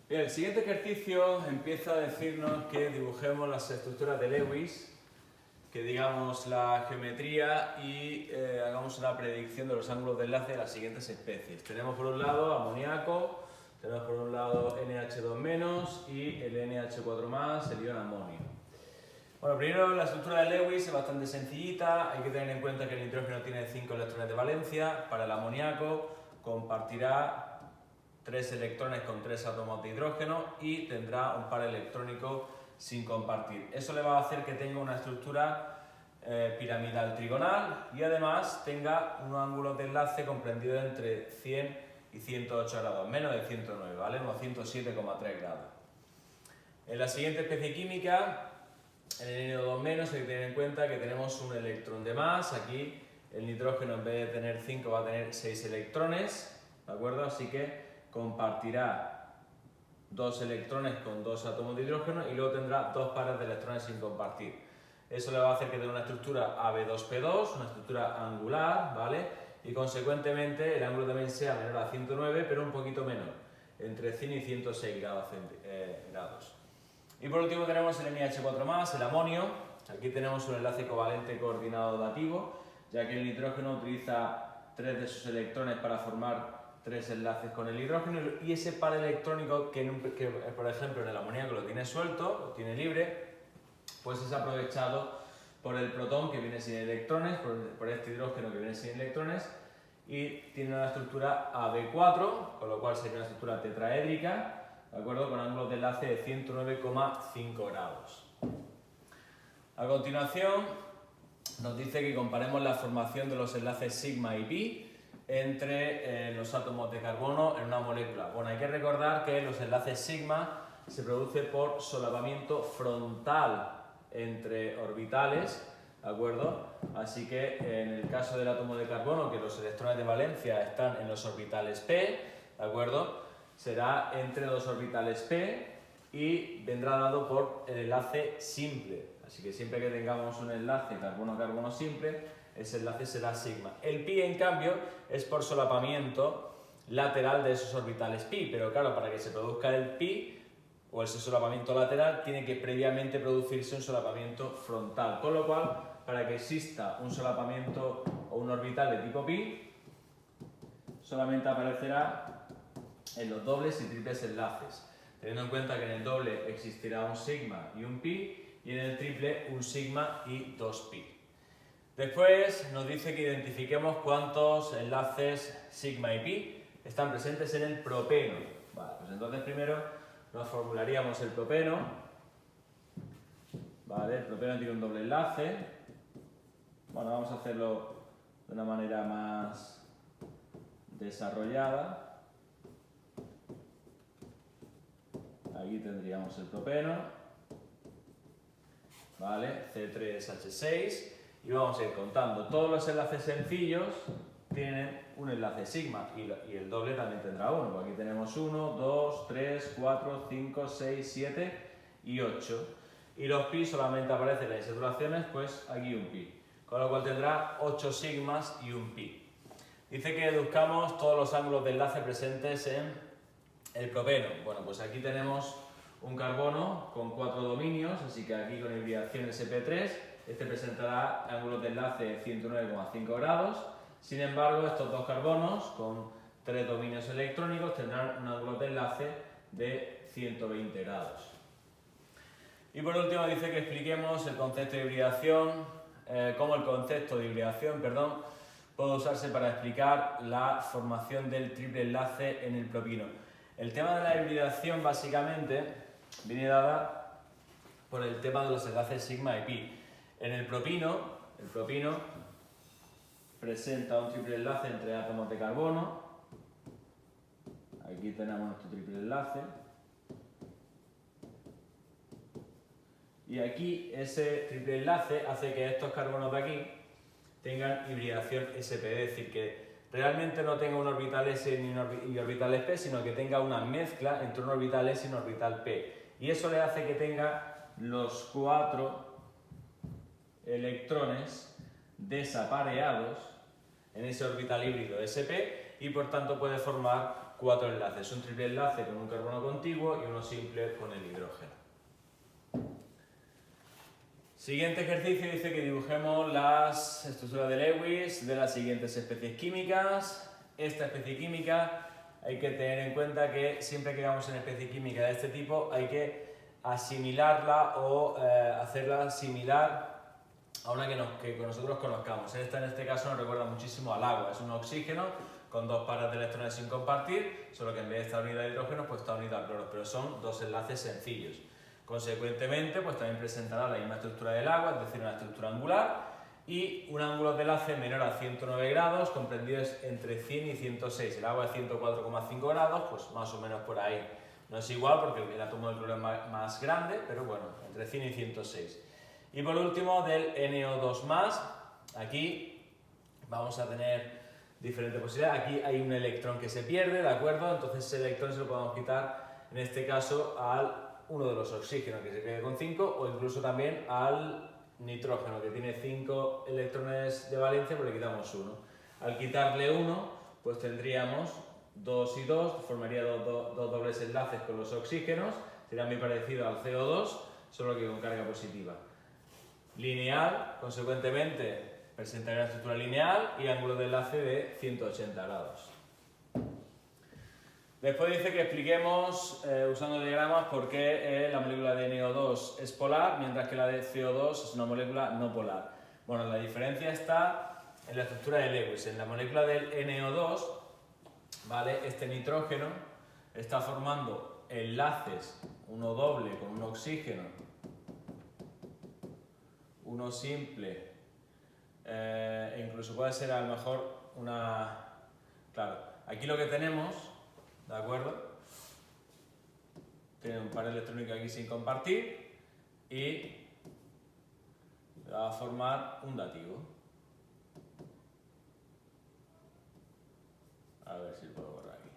Bien, el siguiente ejercicio empieza a decirnos que dibujemos las estructuras de Lewis, que digamos la geometría y hagamos una predicción de los ángulos de enlace de las siguientes especies. Tenemos por un lado amoníaco, tenemos por un lado NH2- y el NH4+, el ion amonio. Bueno, primero la estructura de Lewis es bastante sencillita, hay que tener en cuenta que el nitrógeno tiene 5 electrones de valencia, para el amoníaco compartirá 3 electrones con 3 átomos de hidrógeno y tendrá un par electrónico sin compartir. Eso le va a hacer que tenga una estructura piramidal trigonal y además tenga un ángulo de enlace comprendido entre 100 y 108 grados, menos de 109, ¿vale? Unos 107,3 grados. En la siguiente especie química, en el NO2- hay que tener en cuenta que tenemos un electrón de más. Aquí el nitrógeno en vez de tener 5 va a tener 6 electrones, ¿de acuerdo? Así que compartirá 2 electrones con 2 átomos de hidrógeno y luego tendrá 2 pares de electrones sin compartir. Eso le va a hacer que tenga una estructura AB2P2, una estructura angular, ¿vale? Y consecuentemente el ángulo también sea menor a 109, pero un poquito menor, entre 100 y 106 grados. Y por último tenemos el NH4+, el amonio. Aquí tenemos un enlace covalente coordinado dativo, ya que el nitrógeno utiliza 3 de sus electrones para formar 3 enlaces con el hidrógeno y ese par electrónico que por ejemplo en el amoníaco lo tiene suelto, lo tiene libre, pues es aprovechado por el protón que viene sin electrones, por este hidrógeno que viene sin electrones y tiene una estructura AB4, con lo cual sería una estructura tetraédrica, ¿de acuerdo? Con ángulos de enlace de 109,5 grados. A continuación nos dice que comparemos la formación de los enlaces sigma y pi entre los átomos de carbono en una molécula. Bueno, hay que recordar que los enlaces sigma se producen por solapamiento frontal entre orbitales, ¿de acuerdo? Así que en el caso del átomo de carbono, que los electrones de valencia están en los orbitales p, ¿de acuerdo? Será entre dos orbitales p y vendrá dado por el enlace simple. Así que siempre que tengamos un enlace carbono-carbono simple, ese enlace será sigma. El pi, en cambio, es por solapamiento lateral de esos orbitales pi, pero claro, para que se produzca el pi o ese solapamiento lateral, tiene que previamente producirse un solapamiento frontal, con lo cual, para que exista un solapamiento o un orbital de tipo pi, solamente aparecerá en los dobles y triples enlaces, teniendo en cuenta que en el doble existirá un sigma y un pi, y en el triple un sigma y 2pi. Después nos dice que identifiquemos cuántos enlaces sigma y pi están presentes en el propeno. Vale, pues entonces primero nos formularíamos el propeno. Vale, el propeno tiene un doble enlace. Bueno, vamos a hacerlo de una manera más desarrollada. Aquí tendríamos el propeno, ¿vale? C3H6 y vamos a ir contando. Todos los enlaces sencillos tienen un enlace sigma y el doble también tendrá uno. Aquí tenemos 1, 2, 3, 4, 5, 6, 7 y 8. Y los pi solamente aparecen en las saturaciones, pues aquí un pi. Con lo cual tendrá 8 sigmas y un pi. Dice que deduzcamos todos los ángulos de enlace presentes en el propeno. Bueno, pues aquí tenemos un carbono con 4 dominios, así que aquí con hibridación sp3, este presentará ángulos de enlace de 109,5 grados. Sin embargo, estos dos carbonos con 3 dominios electrónicos tendrán un ángulo de enlace de 120 grados. Y por último dice que expliquemos el concepto de hibridación, cómo el concepto de hibridación, puede usarse para explicar la formación del triple enlace en el propino. El tema de la hibridación básicamente viene dada por el tema de los enlaces sigma y pi. En el propino presenta un triple enlace entre átomos de carbono. Aquí tenemos nuestro triple enlace. Y aquí ese triple enlace hace que estos carbonos de aquí tengan hibridación sp, es decir, que realmente no tenga un orbital s y orbitales p, sino que tenga una mezcla entre un orbital s y un orbital p. Y eso le hace que tenga los 4 electrones desapareados en ese orbital híbrido sp y por tanto puede formar 4 enlaces, un triple enlace con un carbono contiguo y uno simple con el hidrógeno. Siguiente ejercicio dice que dibujemos las estructuras de Lewis de las siguientes especies químicas. Esta especie química hay que tener en cuenta que siempre que hagamos una especie química de este tipo hay que asimilarla o hacerla similar a una que nosotros conozcamos. Esta en este caso nos recuerda muchísimo al agua, es un oxígeno con dos pares de electrones sin compartir, solo que en vez de estar unido a hidrógeno pues está unido a cloro, pero son dos enlaces sencillos. Consecuentemente, pues también presentará la misma estructura del agua, es decir, una estructura angular y un ángulo de enlace menor a 109 grados, comprendidos entre 100 y 106. El agua es 104,5 grados, pues más o menos por ahí. No es igual porque el átomo de cloro es más grande, pero bueno, entre 100 y 106. Y por último, del NO2+, aquí vamos a tener diferentes posibilidades. Aquí hay un electrón que se pierde, ¿de acuerdo? Entonces ese electrón se lo podemos quitar, en este caso, al uno de los oxígenos que se quede con 5 o incluso también al nitrógeno que tiene 5 electrones de valencia, pues le quitamos 1. Al quitarle 1 pues tendríamos 2 y 2, formaría dos dobles enlaces con los oxígenos, sería muy parecido al CO2, solo que con carga positiva. Lineal, consecuentemente presentaría una estructura lineal y ángulo de enlace de 180 grados. Después dice que expliquemos, usando diagramas, por qué la molécula de NO2 es polar, mientras que la de CO2 es una molécula no polar. Bueno, la diferencia está en la estructura de Lewis. En la molécula del NO2, ¿vale? Este nitrógeno está formando enlaces, uno doble con un oxígeno, uno simple, e incluso puede ser a lo mejor una... Claro, aquí lo que tenemos... ¿De acuerdo? Tiene un par electrónico aquí sin compartir y va a formar un dativo. A ver si puedo borrar aquí.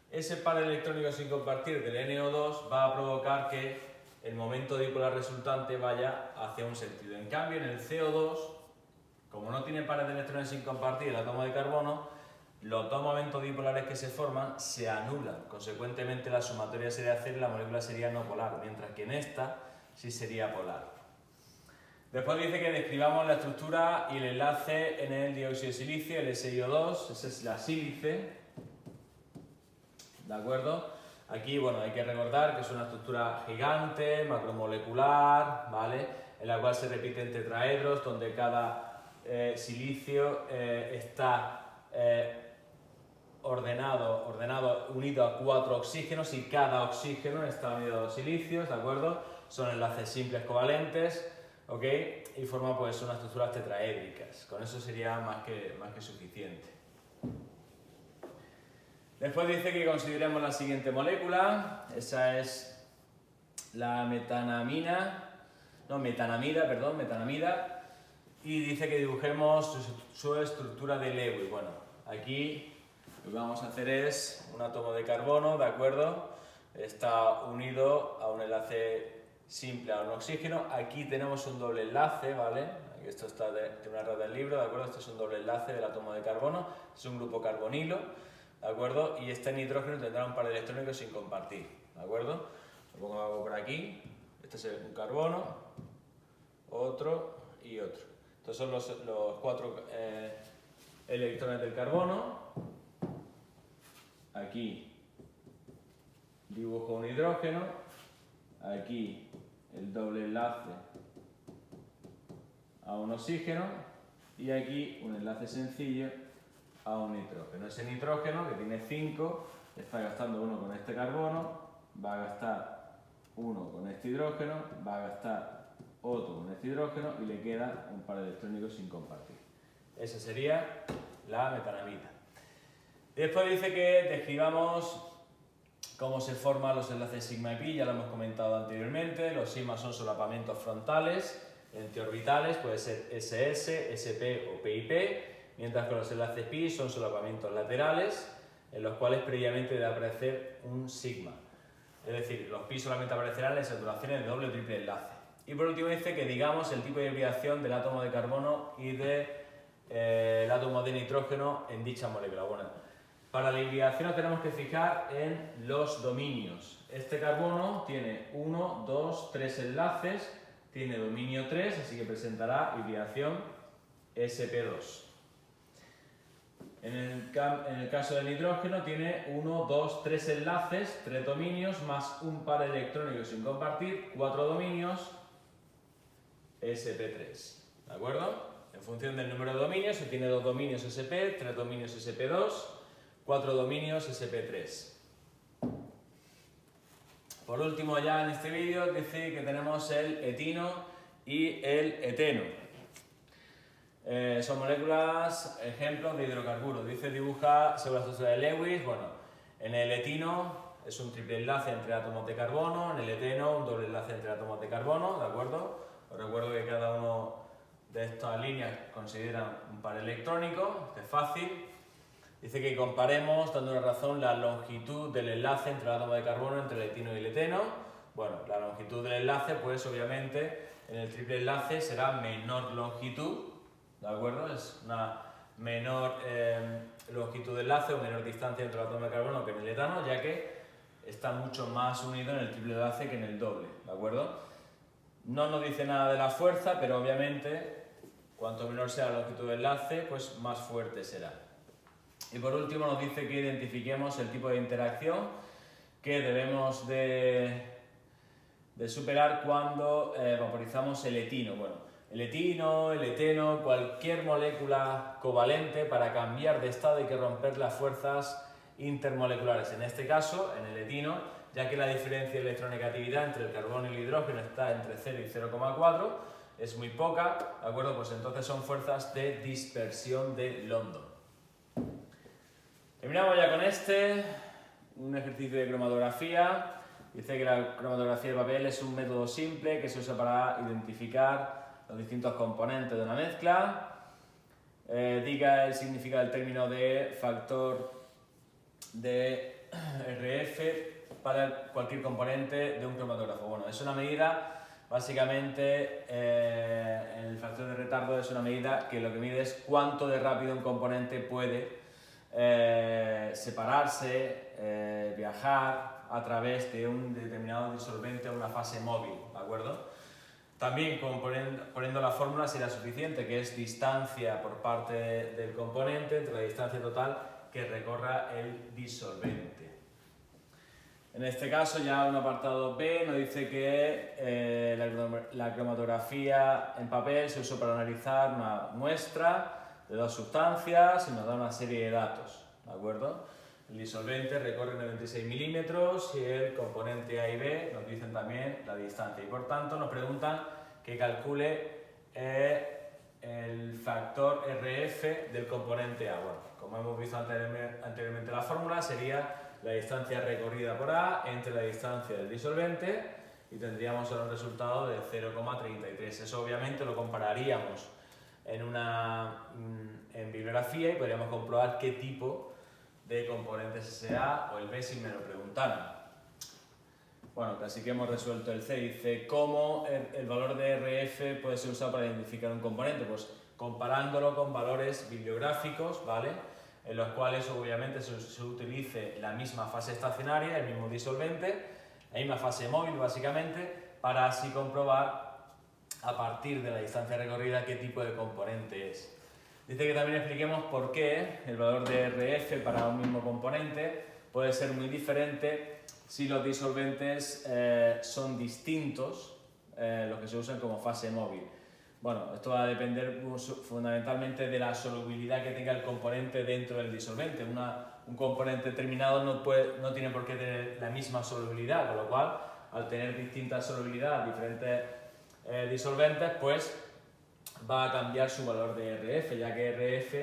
Ese par electrónico sin compartir del NO2 va a provocar que el momento dipolar resultante vaya hacia un sentido. En cambio, en el CO2, como no tiene pares de electrones sin compartir el átomo de carbono, los dos momentos dipolares que se forman se anulan. Consecuentemente, la sumatoria sería cero y la molécula sería no polar, mientras que en esta sí sería polar. Después dice que describamos la estructura y el enlace en el dióxido de silicio, el SiO2, esa es la sílice, ¿de acuerdo? Aquí, bueno, hay que recordar que es una estructura gigante, macromolecular, ¿vale? En la cual se repiten tetraedros, donde cada silicio está unido a 4 oxígenos y cada oxígeno está unido a 2 silicios, ¿de acuerdo? Son enlaces simples covalentes, ¿ok? Y forman pues unas estructuras tetraédricas. Con eso sería más que suficiente. Después dice que consideremos la siguiente molécula, esa es la metanamida, y dice que dibujemos su estructura de Lewis. Bueno, aquí lo que vamos a hacer es un átomo de carbono, ¿de acuerdo? Está unido a un enlace simple a un oxígeno. Aquí tenemos un doble enlace, ¿vale? Esto está de una red del libro, ¿de acuerdo? Esto es un doble enlace del átomo de carbono, es un grupo carbonilo, ¿de acuerdo? Y este nitrógeno tendrá un par de electrónicos sin compartir, ¿de acuerdo? Lo pongo algo por aquí, este es un carbono, otro y otro. Estos son los 4 electrones del carbono. Aquí dibujo un hidrógeno, aquí el doble enlace a un oxígeno y aquí un enlace sencillo a un nitrógeno. Ese nitrógeno, que tiene 5, está gastando 1 con este carbono, va a gastar 1 con este hidrógeno, va a gastar otro con este hidrógeno y le queda un par de electrónicos sin compartir. Esa sería la metanamida. Después dice que describamos cómo se forman los enlaces sigma y pi, ya lo hemos comentado anteriormente. Los sigma son solapamientos frontales, entiorbitales, puede ser SS, SP o PIP, mientras que los enlaces pi son solapamientos laterales, en los cuales previamente debe aparecer un sigma. Es decir, los pi solamente aparecerán en saturaciones de doble o triple enlace. Y por último dice que digamos el tipo de hibridación del átomo de carbono y de el átomo de nitrógeno en dicha molécula. Bueno, para la hibridación nos tenemos que fijar en los dominios. Este carbono tiene 1, 2, 3 enlaces, tiene dominio 3, así que presentará hibridación sp2. En el caso del nitrógeno tiene 1, 2, 3 enlaces, 3 dominios, más un par electrónico sin compartir, 4 dominios, sp3. ¿De acuerdo? En función del número de dominios, si tiene 2 dominios sp, 3 dominios sp2, 4 dominios sp3. Por último, ya en este vídeo, dice que tenemos el etino y el eteno. Son moléculas, ejemplos de hidrocarburos. Dice, dibuja según la estructura de Lewis. Bueno, en el etino es un triple enlace entre átomos de carbono, en el eteno un doble enlace entre átomos de carbono, ¿de acuerdo? Os recuerdo que cada uno de estas líneas consideran un par electrónico, esto es fácil. Dice que comparemos, dando una razón, la longitud del enlace entre el átomo de carbono, entre el etino y el eteno. Bueno, la longitud del enlace, pues obviamente en el triple enlace será menor longitud, ¿de acuerdo? Es una menor longitud de enlace o menor distancia entre el átomo de carbono que en el etano, ya que está mucho más unido en el triple enlace que en el doble, ¿de acuerdo? No nos dice nada de la fuerza, pero obviamente cuanto menor sea la longitud del enlace, pues más fuerte será. Y por último nos dice que identifiquemos el tipo de interacción que debemos de superar cuando vaporizamos el etino. Bueno, el etino, el eteno, cualquier molécula covalente, para cambiar de estado hay que romper las fuerzas intermoleculares. En este caso, en el etino, ya que la diferencia de electronegatividad entre el carbono y el hidrógeno está entre 0 y 0,4, es muy poca, ¿de acuerdo? Pues entonces son fuerzas de dispersión de London. Terminamos ya con un ejercicio de cromatografía. Dice que la cromatografía de papel es un método simple que se usa para identificar los distintos componentes de una mezcla. Diga el significado del término de factor de RF para cualquier componente de un cromatógrafo. Bueno, es una medida, básicamente, el factor de retardo es una medida que lo que mide es cuánto de rápido un componente puede separarse, viajar a través de un determinado disolvente a una fase móvil, ¿de acuerdo? También, como poniendo la fórmula, será suficiente, que es distancia por parte del componente entre la distancia total que recorra el disolvente. En este caso, ya un apartado B nos dice que la cromatografía en papel se usó para analizar una muestra de 2 sustancias y nos da una serie de datos, ¿de acuerdo? El disolvente recorre 96 milímetros y el componente A y B nos dicen también la distancia y por tanto nos preguntan que calcule el factor RF del componente A. Bueno, como hemos visto anteriormente la fórmula, sería la distancia recorrida por A entre la distancia del disolvente y tendríamos un resultado de 0,33. Eso obviamente lo compararíamos en bibliografía y podríamos comprobar qué tipo de componentes es A o el B si me lo preguntaran. Bueno, casi que hemos resuelto el C. Dice, ¿cómo el valor de RF puede ser usado para identificar un componente? Pues comparándolo con valores bibliográficos, ¿vale? En los cuales obviamente se utilice la misma fase estacionaria, el mismo disolvente, la misma fase móvil básicamente, para así comprobar a partir de la distancia recorrida qué tipo de componente es. Dice que también expliquemos por qué el valor de RF para un mismo componente puede ser muy diferente si los disolventes son distintos, los que se usan como fase móvil. Bueno, esto va a depender fundamentalmente de la solubilidad que tenga el componente dentro del disolvente. Un componente determinado no tiene por qué tener la misma solubilidad, con lo cual, al tener distinta solubilidad, diferentes disolventes, pues va a cambiar su valor de RF, ya que RF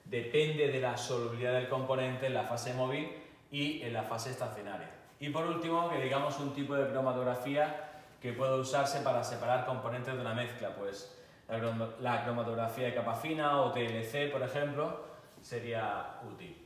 depende de la solubilidad del componente en la fase móvil y en la fase estacionaria. Y por último, que digamos un tipo de cromatografía que puede usarse para separar componentes de una mezcla, pues la cromatografía de capa fina o TLC, por ejemplo, sería útil.